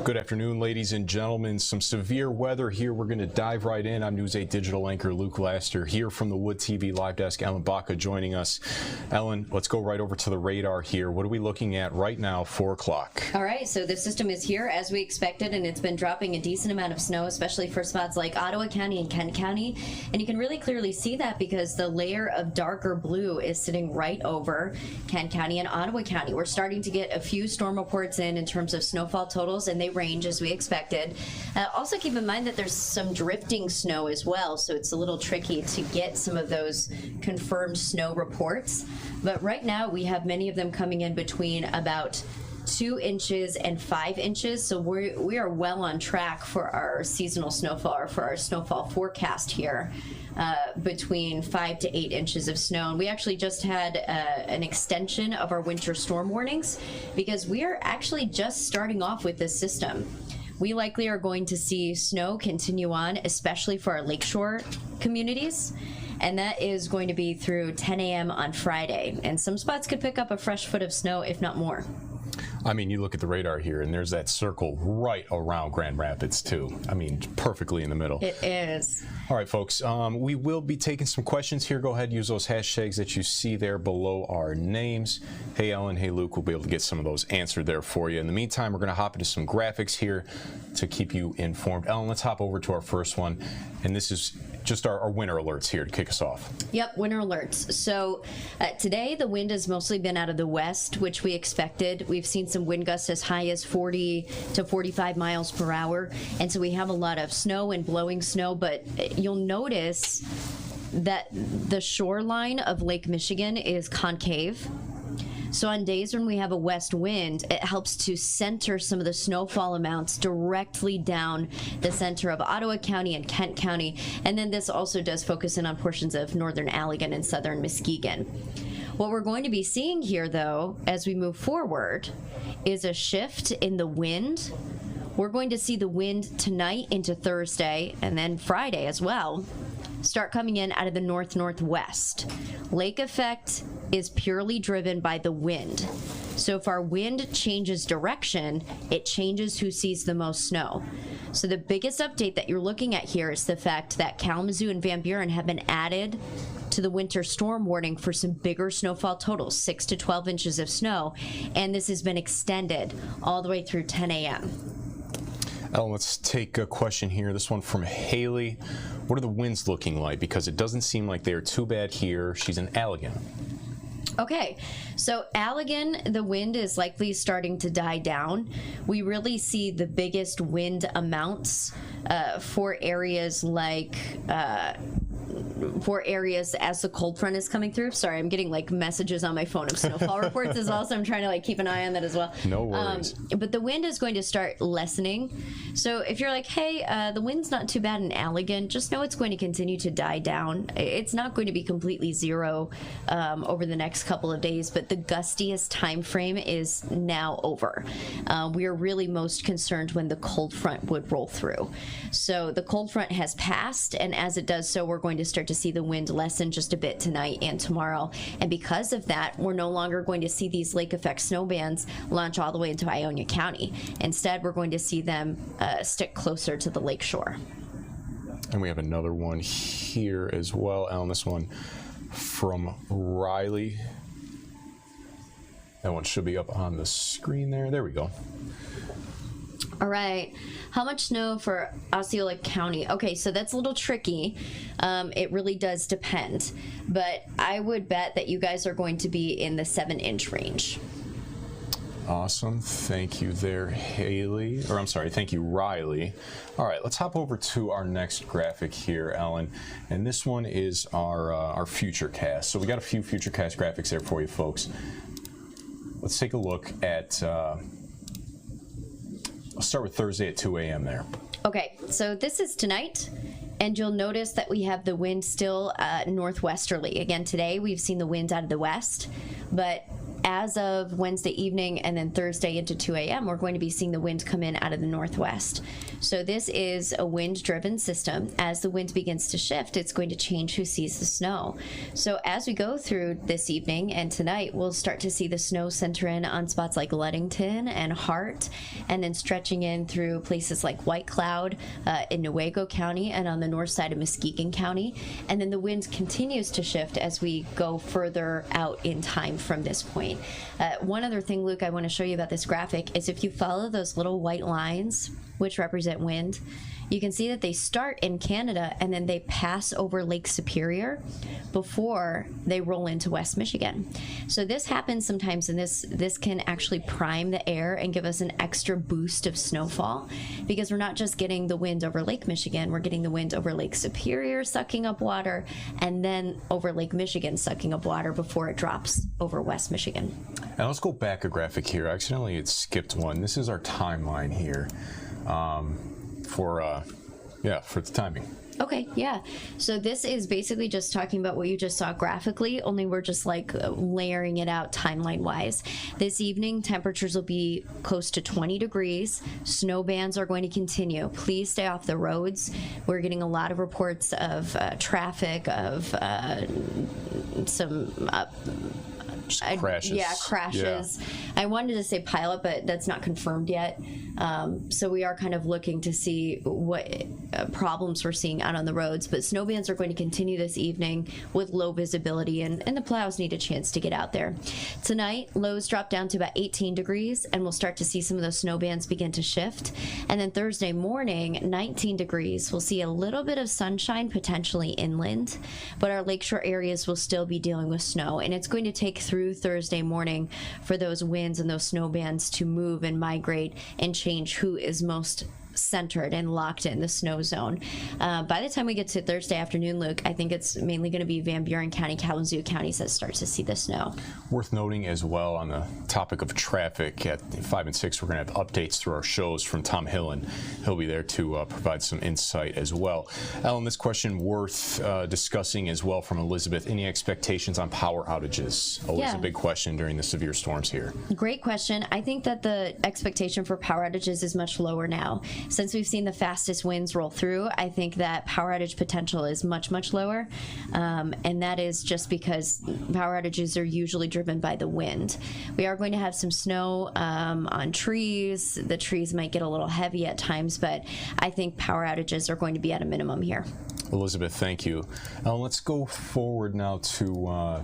Good afternoon, ladies and gentlemen. Some severe weather here. We're going to dive right in. I'm News 8 digital anchor Luke Laster here from the Wood TV live desk. Ellen Baca joining us. Ellen, let's go right over to the radar here. What are we looking at right now, 4 o'clock? All right, so the system is here as we expected, and it's been dropping a decent amount of snow, especially for spots like Ottawa County and Kent County. And you can really clearly see that because the layer of darker blue is sitting right over Kent County and Ottawa County. We're starting to get a few storm reports in terms of snowfall totals, and they range as we expected. Also keep in mind that there's some drifting snow as well, so it's a little tricky to get some of those confirmed snow reports. But right now we have many of them coming in between about 2 inches and 5 inches, so we are well on track for our seasonal snowfall, or for our snowfall forecast here, between 5 to 8 inches of snow. And we actually just had an extension of our winter storm warnings because we are actually just starting off with this system. We likely are going to see snow continue on, especially for our lakeshore communities, and that is going to be through 10 a.m. on Friday. And some spots could pick up a fresh foot of snow, if not more. I mean, you look at the radar here, and there's that circle right around Grand Rapids, too. I mean, perfectly in the middle. It is. All right, folks, we will be taking some questions here. Go ahead, use those hashtags that you see there below our names. Hey, Ellen, hey, Luke, we'll be able to get some of those answered there for you. In the meantime, we're going to hop into some graphics here to keep you informed. Ellen, let's hop over to our first one, and this is just our winter alerts here to kick us off. Yep, winter alerts. So today the wind has mostly been out of the west, which we expected. We've seen some wind gusts as high as 40 to 45 miles per hour, and so we have a lot of snow and blowing snow, but you'll notice that the shoreline of Lake Michigan is concave. So on days when we have a west wind, it helps to center some of the snowfall amounts directly down the center of Ottawa County and Kent County. And then this also does focus in on portions of northern Allegan and southern Muskegon. What we're going to be seeing here, though, as we move forward, is a shift in the wind. We're going to see the wind tonight into Thursday and then Friday as well start coming in out of the north-northwest. Lake effect is purely driven by the wind. So if our wind changes direction, it changes who sees the most snow. So the biggest update that you're looking at here is the fact that Kalamazoo and Van Buren have been added to the winter storm warning for some bigger snowfall totals, 6 to 12 inches of snow, and this has been extended all the way through 10 a.m. Ellen, let's take a question here. This one from Haley. What are the winds looking like? Because it doesn't seem like they're too bad here. She's in Allegan. Okay, so Allegan, the wind is likely starting to die down. We really see the biggest wind amounts for areas like as the cold front is coming through. Sorry, I'm getting like messages on my phone of snowfall reports as well, so I'm trying to like keep an eye on that as well. No worries. But the wind is going to start lessening. So if you're like, hey, the wind's not too bad in Allegan, just know it's going to continue to die down. It's not going to be completely zero over the next couple of days, but the gustiest time frame is now over. We are really most concerned when the cold front would roll through. So the cold front has passed, and as it does so, we're going to start to see the wind lessen just a bit tonight and tomorrow. And because of that, we're no longer going to see these lake effect snow bands launch all the way into Ionia County. Instead, we're going to see them stick closer to the lake shore. And we have another one here as well, Ellen. This one from Riley. That one should be up on the screen there. There we go. All right, how much snow for Osceola County? Okay, so that's a little tricky. It really does depend, but I would bet that you guys are going to be in the 7-inch range. Awesome, thank you there, Haley, or I'm sorry, thank you, Riley. All right, let's hop over to our next graphic here, Ellen, and this one is our Futurecast. So we got a few Futurecast graphics there for you folks. Let's take a look at, I'll start with Thursday at 2 a.m. there. Okay, so this is tonight, and you'll notice that we have the wind still northwesterly. Again, today we've seen the wind out of the west, but as of Wednesday evening and then Thursday into 2 a.m., we're going to be seeing the wind come in out of the northwest. So this is a wind-driven system. As the wind begins to shift, it's going to change who sees the snow. So as we go through this evening and tonight, we'll start to see the snow center in on spots like Ludington and Hart, and then stretching in through places like White Cloud in Newaygo County and on the north side of Muskegon County. And then the wind continues to shift as we go further out in time from this point. One other thing, Luke, I want to show you about this graphic is if you follow those little white lines, which represent wind, you can see that they start in Canada and then they pass over Lake Superior before they roll into West Michigan. So this happens sometimes, and this can actually prime the air and give us an extra boost of snowfall, because we're not just getting the wind over Lake Michigan, we're getting the wind over Lake Superior sucking up water, and then over Lake Michigan sucking up water before it drops over West Michigan. And let's go back a graphic here. I accidentally had skipped one. This is our timeline here. For the timing. Okay, yeah. So this is basically just talking about what you just saw graphically, only we're just like layering it out timeline-wise. This evening, temperatures will be close to 20 degrees. Snow bands are going to continue. Please stay off the roads. We're getting a lot of reports of traffic, of some... crashes. Crashes. Yeah. I wanted to say pilot, but that's not confirmed yet. So we are kind of looking to see what problems we're seeing out on the roads. But snow bands are going to continue this evening with low visibility, and the plows need a chance to get out there. Tonight, lows drop down to about 18 degrees, and we'll start to see some of those snow bands begin to shift. And then Thursday morning, 19 degrees. We'll see a little bit of sunshine, potentially inland, but our lakeshore areas will still be dealing with snow, and it's going to take through Thursday morning for those winds and those snow bands to move and migrate and change who is most centered and locked in the snow zone. By the time we get to Thursday afternoon, Luke, I think it's mainly going to be Van Buren County, Kalamazoo counties that starts to see the snow. Worth noting as well, on the topic of traffic, at 5 and 6, we're going to have updates through our shows from Tom Hill, and he'll be there to provide some insight as well. Ellen, this question worth discussing as well from Elizabeth. Any expectations on power outages? Always a big question during the severe storms here. Great question. I think that the expectation for power outages is much lower now. Since we've seen the fastest winds roll through, I think that power outage potential is much, much lower. And that is just because power outages are usually driven by the wind. We are going to have some snow on trees. The trees might get a little heavy at times, but I think power outages are going to be at a minimum here. Elizabeth, thank you. Let's go forward now to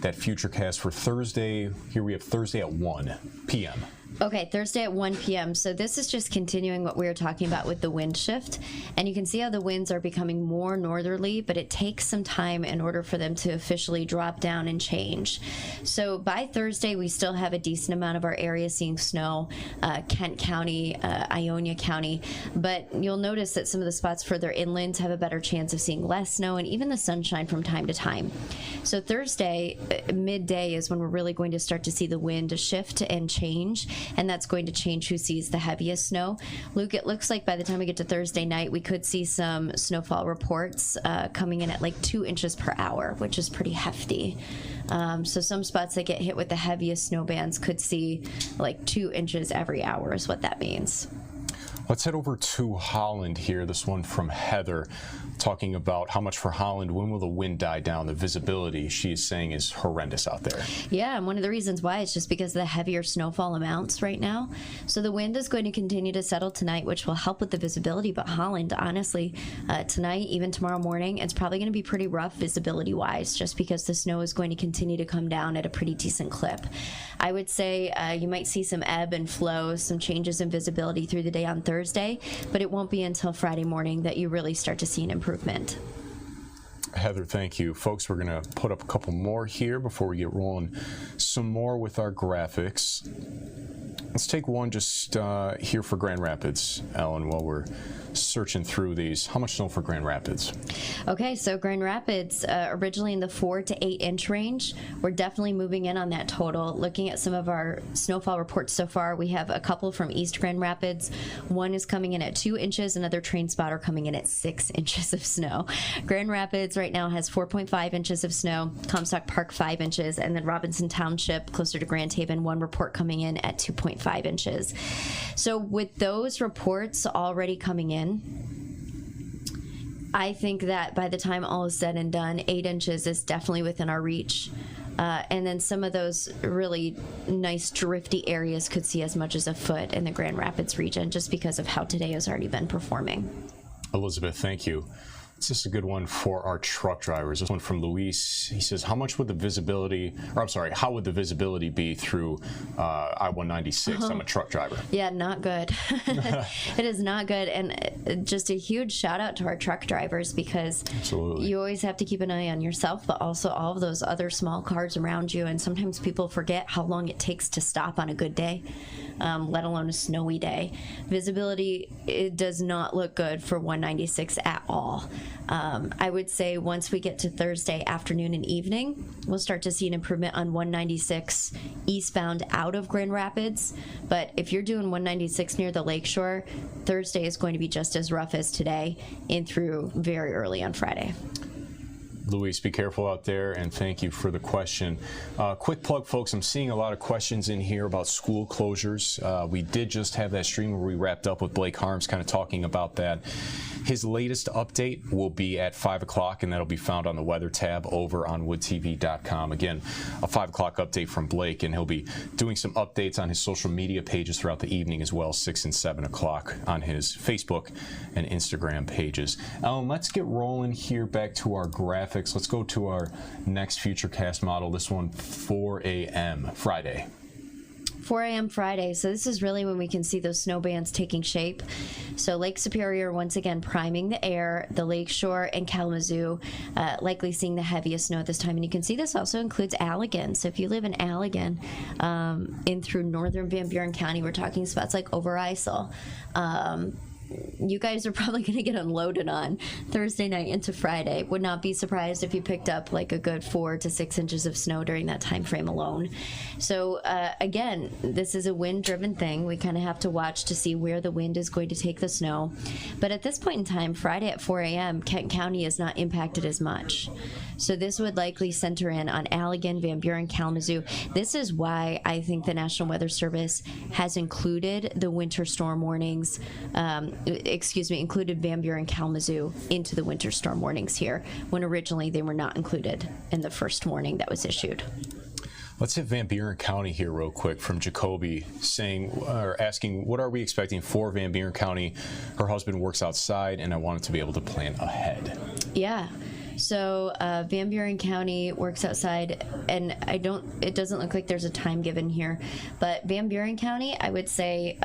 that Futurecast for Thursday. Here we have Thursday at 1 p.m. Okay, Thursday at 1 p.m. So this is just continuing what we were talking about with the wind shift. And you can see how the winds are becoming more northerly, but it takes some time in order for them to officially drop down and change. So by Thursday, we still have a decent amount of our area seeing snow, Kent County, Ionia County. But you'll notice that some of the spots further inland have a better chance of seeing less snow and even the sunshine from time to time. So Thursday, midday is when we're really going to start to see the wind shift and change. And that's going to change who sees the heaviest snow. Luke, it looks like by the time we get to Thursday night, we could see some snowfall reports coming in at like 2 inches per hour, which is pretty hefty. So some spots that get hit with the heaviest snow bands could see like 2 inches every hour is what that means. Let's head over to Holland here. This one from Heather, talking about how much for Holland, when will the wind die down? The visibility, she is saying, is horrendous out there. Yeah, and one of the reasons why is just because of the heavier snowfall amounts right now. So the wind is going to continue to settle tonight, which will help with the visibility. But Holland, honestly, tonight, even tomorrow morning, it's probably going to be pretty rough visibility-wise, just because the snow is going to continue to come down at a pretty decent clip. I would say you might see some ebb and flow, some changes in visibility through the day on Thursday, but it won't be until Friday morning that you really start to see an improvement. Heather, thank you. Folks, we're going to put up a couple more here before we get rolling some more with our graphics. Let's take one just here for Grand Rapids, Ellen, while we're searching through these. How much snow for Grand Rapids? Okay, so Grand Rapids, originally in the 4 to 8 inch range. We're definitely moving in on that total. Looking at some of our snowfall reports so far, we have a couple from East Grand Rapids. One is coming in at 2 inches, another train spotter coming in at 6 inches of snow. Grand Rapids right right now has 4.5 inches of snow, Comstock Park 5 inches, and then Robinson Township, closer to Grand Haven, one report coming in at 2.5 inches. So with those reports already coming in, I think that by the time all is said and done, 8 inches is definitely within our reach. And then some of those really nice drifty areas could see as much as a foot in the Grand Rapids region just because of how today has already been performing. Elizabeth, thank you. This is a good one for our truck drivers. This one from Luis. He says, how would the visibility be through I-196? I'm a truck driver. Yeah, not good. It is not good. And just a huge shout out to our truck drivers, because Absolutely. You always have to keep an eye on yourself, but also all of those other small cars around you. And sometimes people forget how long it takes to stop on a good day, let alone a snowy day. Visibility, it does not look good for 196 at all. I would say once we get to Thursday afternoon and evening, we'll start to see an improvement on 196 eastbound out of Grand Rapids. But if you're doing 196 near the lakeshore, Thursday is going to be just as rough as today and through very early on Friday. Luis, be careful out there, and thank you for the question. Quick plug, folks, I'm seeing a lot of questions in here about school closures. We did just have that stream where we wrapped up with Blake Harms kind of talking about that. His latest update will be at 5 o'clock, and that'll be found on the weather tab over on woodtv.com. Again, a 5 o'clock update from Blake, and he'll be doing some updates on his social media pages throughout the evening as well, 6 and 7 o'clock on his Facebook and Instagram pages. Let's get rolling here back to our graphics. Let's go to our next Futurecast model, this one 4 a.m. Friday. 4 a.m. Friday, so this is really when we can see those snow bands taking shape. So Lake Superior once again priming the air, the Lakeshore and Kalamazoo likely seeing the heaviest snow at this time. And you can see this also includes Allegan. So if you live in Allegan, in through northern Van Buren County, we're talking spots like Overijssel. You guys are probably going to get unloaded on Thursday night into Friday. Would not be surprised if you picked up like a good 4 to 6 inches of snow during that time frame alone. So again, this is a wind-driven thing. We kind of have to watch to see where the wind is going to take the snow. But at this point in time, Friday at 4 a.m., Kent County is not impacted as much. So this would likely center in on Allegan, Van Buren, Kalamazoo. This is why I think the National Weather Service has included the winter storm warnings, included Van Buren, Kalamazoo into the winter storm warnings here, when originally they were not included in the first warning that was issued. Let's hit Van Buren County here real quick from Jacoby asking, what are we expecting for Van Buren County? Her husband works outside, and I wanted to be able to plan ahead. Yeah. So Van Buren County works outside, and it doesn't look like there's a time given here, but Van Buren County, I would say,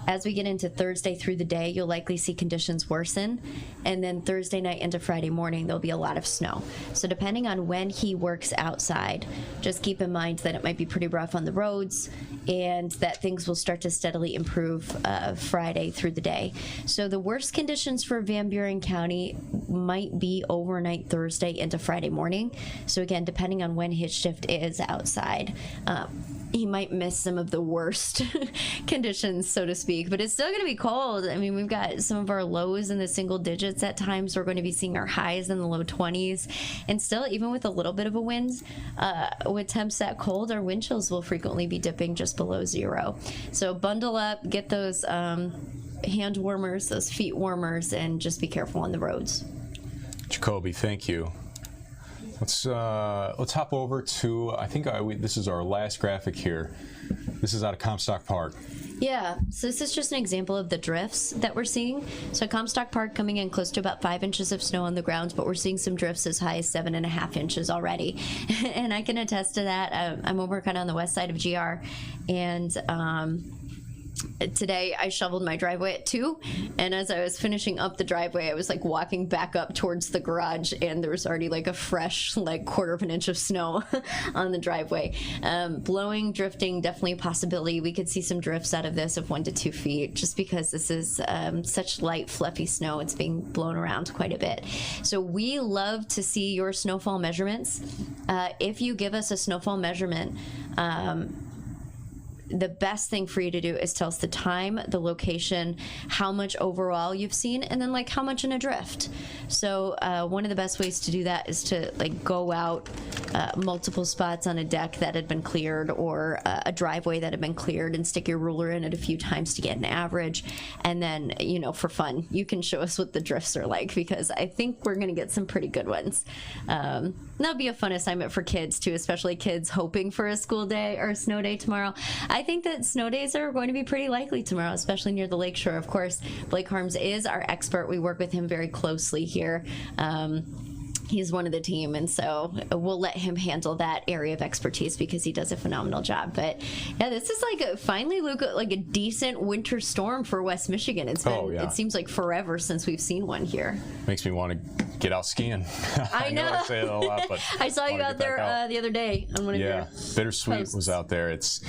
as we get into Thursday through the day, you'll likely see conditions worsen. And then Thursday night into Friday morning, there'll be a lot of snow. So depending on when he works outside, just keep in mind that it might be pretty rough on the roads and that things will start to steadily improve Friday through the day. So the worst conditions for Van Buren County might be overnight Thursday into Friday morning. So again, depending on when his shift is outside, he might miss some of the worst conditions, so to speak, but it's still going to be cold. I mean, we've got some of our lows in the single digits at times. We're going to be seeing our highs in the low 20s, and still, even with a little bit of a wind, with temps that cold, our wind chills will frequently be dipping just below 0. So bundle up, get those hand warmers, those feet warmers, and just be careful on the roads. Jacoby, thank you. Let's hop over to, I think this is our last graphic here. This is out of Comstock Park. Yeah, so this is just an example of the drifts that we're seeing. So Comstock Park coming in close to about 5 inches of snow on the ground, but we're seeing some drifts as high as 7.5 inches already. And I can attest to that. I'm over kind of on the west side of GR, and today I shoveled my driveway at 2, and as I was finishing up the driveway, I was like walking back up towards the garage, and there was already like a fresh like 1/4 of an inch of snow on the driveway. Blowing, drifting, definitely a possibility. We could see some drifts out of this of 1 to 2 feet, just because this is such light, fluffy snow. It's being blown around quite a bit. So we love to see your snowfall measurements. If you give us a snowfall measurement, the best thing for you to do is tell us the time, the location, how much overall you've seen, and then like how much in a drift. So one of the best ways to do that is to like go out multiple spots on a deck that had been cleared, or a driveway that had been cleared, and stick your ruler in it a few times to get an average. And then, you know, for fun, you can show us what the drifts are like, because I think we're going to get some pretty good ones. That'll be a fun assignment for kids too, especially kids hoping for a school day or a snow day tomorrow. I think that snow days are going to be pretty likely tomorrow, especially near the lakeshore. Of course, Blake Harms is our expert. We work with him very closely here. He's one of the team, and so we'll let him handle that area of expertise because he does a phenomenal job. But yeah, this is like finally, Luke, like a decent winter storm for West Michigan. It's been, it seems like forever since we've seen one here. Makes me want to get out skiing. I know. I say it a lot, but I saw you out there the other day on one of your Bittersweet posts. was out there. It's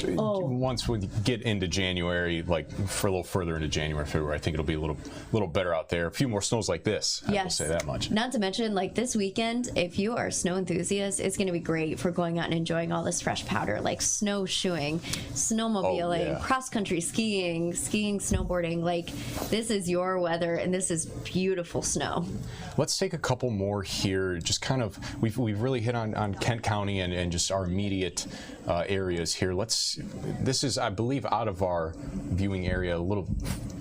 once we get into January, like for a little further into January, February, I think it'll be a little better out there. A few more snows like this. I will say that much. Not to mention, like this weekend, if you are a snow enthusiast, it's going to be great for going out and enjoying all this fresh powder, like snowshoeing, snowmobiling, cross-country skiing, snowboarding. Like, this is your weather, and this is beautiful snow. Let's take a couple more here. Just kind of, we've really hit on Kent County and just our immediate areas here. This is, I believe, out of our viewing area, a little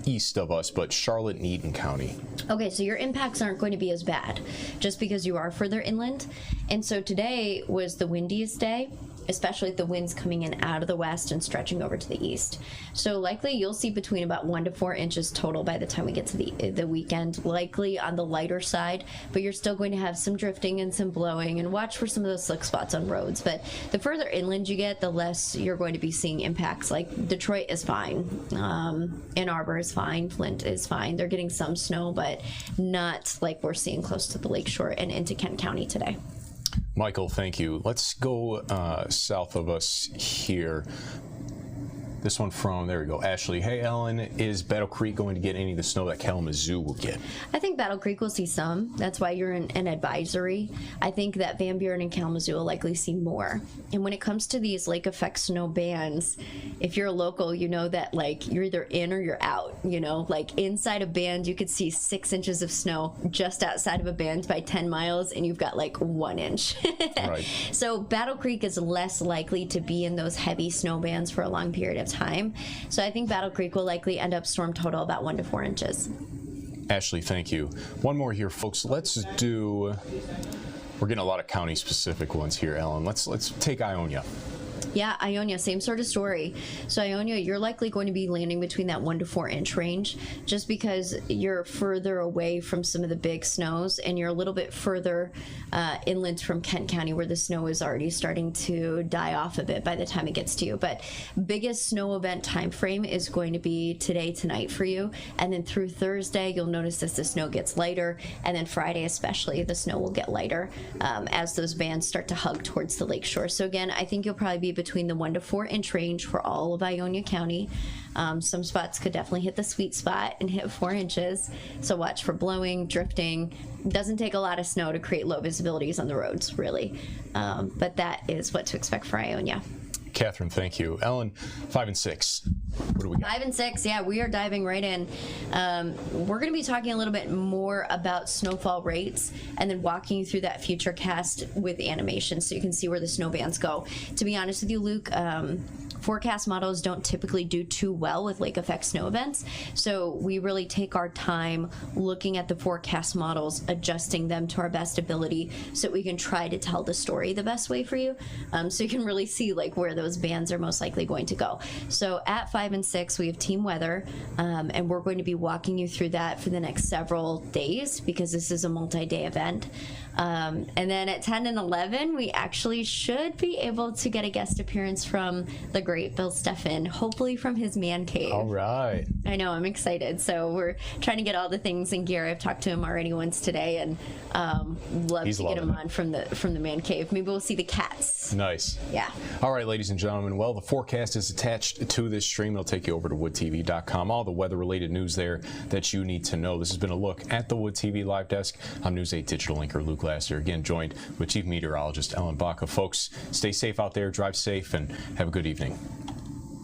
east of us, but Charlotte and Eaton County. Okay, so your impacts aren't going to be as bad just because you are further inland. And so today was the windiest day, especially with the winds coming in out of the west and stretching over to the east. So likely you'll see between about 1 to 4 inches total by the time we get to the weekend, likely on the lighter side, but you're still going to have some drifting and some blowing, and watch for some of those slick spots on roads. But the further inland you get, the less you're going to be seeing impacts. Like Detroit is fine, Ann Arbor is fine, Flint is fine. They're getting some snow, but not like we're seeing close to the lakeshore and into Kent County today. Michael, thank you. Let's go south of us here. This one from, there we go, Ashley. Hey, Ellen, is Battle Creek going to get any of the snow that Kalamazoo will get? I think Battle Creek will see some. That's why you're in an advisory. I think that Van Buren and Kalamazoo will likely see more. And when it comes to these lake effect snow bands, if you're a local, you know that like you're either in or you're out. You know, like inside a band, you could see 6 inches of snow. Just outside of a band by 10 miles, and you've got like 1 inch. Right. So Battle Creek is less likely to be in those heavy snow bands for a long period of time. So I think Battle Creek will likely end up storm total about 1 to 4 inches. Ashley, thank you. One more here, folks. Let's do, we're getting a lot of county specific ones here, Ellen. Let's take Ionia. Yeah, Ionia, same sort of story. So Ionia, you're likely going to be landing between that 1 to 4 inch range, just because you're further away from some of the big snows, and you're a little bit further inland from Kent County, where the snow is already starting to die off a bit by the time it gets to you. But biggest snow event time frame is going to be today, tonight for you, and then through Thursday, you'll notice as the snow gets lighter, and then Friday especially, the snow will get lighter as those bands start to hug towards the lakeshore. So again, I think you'll probably be between the 1 to 4 inch range for all of Ionia County. Some spots could definitely hit the sweet spot and hit 4 inches. So watch for blowing, drifting. It doesn't take a lot of snow to create low visibilities on the roads, really. But that is what to expect for Ionia. Catherine, thank you. Ellen, 5 and 6. What do we got? 5 and 6, yeah, we are diving right in. We're going to be talking a little bit more about snowfall rates, and then walking you through that Futurecast with animation so you can see where the snow bands go. To be honest with you, Luke, forecast models don't typically do too well with lake effect snow events, so we really take our time looking at the forecast models, adjusting them to our best ability so we can try to tell the story the best way for you, so you can really see like where those bands are most likely going to go. So at 5 and 6, we have team weather, and we're going to be walking you through that for the next several days because this is a multi-day event. And then at 10 and 11, we actually should be able to get a guest appearance from the great Bill Steffen, hopefully from his man cave. All right. I know, I'm excited. So we're trying to get all the things in gear. I've talked to him already once today, and love to get him on from the man cave. Maybe we'll see the cats. Nice. Yeah. All right, ladies and gentlemen. Well, the forecast is attached to this stream. It'll take you over to woodtv.com. All the weather-related news there that you need to know. This has been a look at the Wood TV Live Desk. I'm News 8 digital anchor Luke Glass here, again joined with Chief Meteorologist Ellen Baca. Folks, stay safe out there, drive safe, and have a good evening.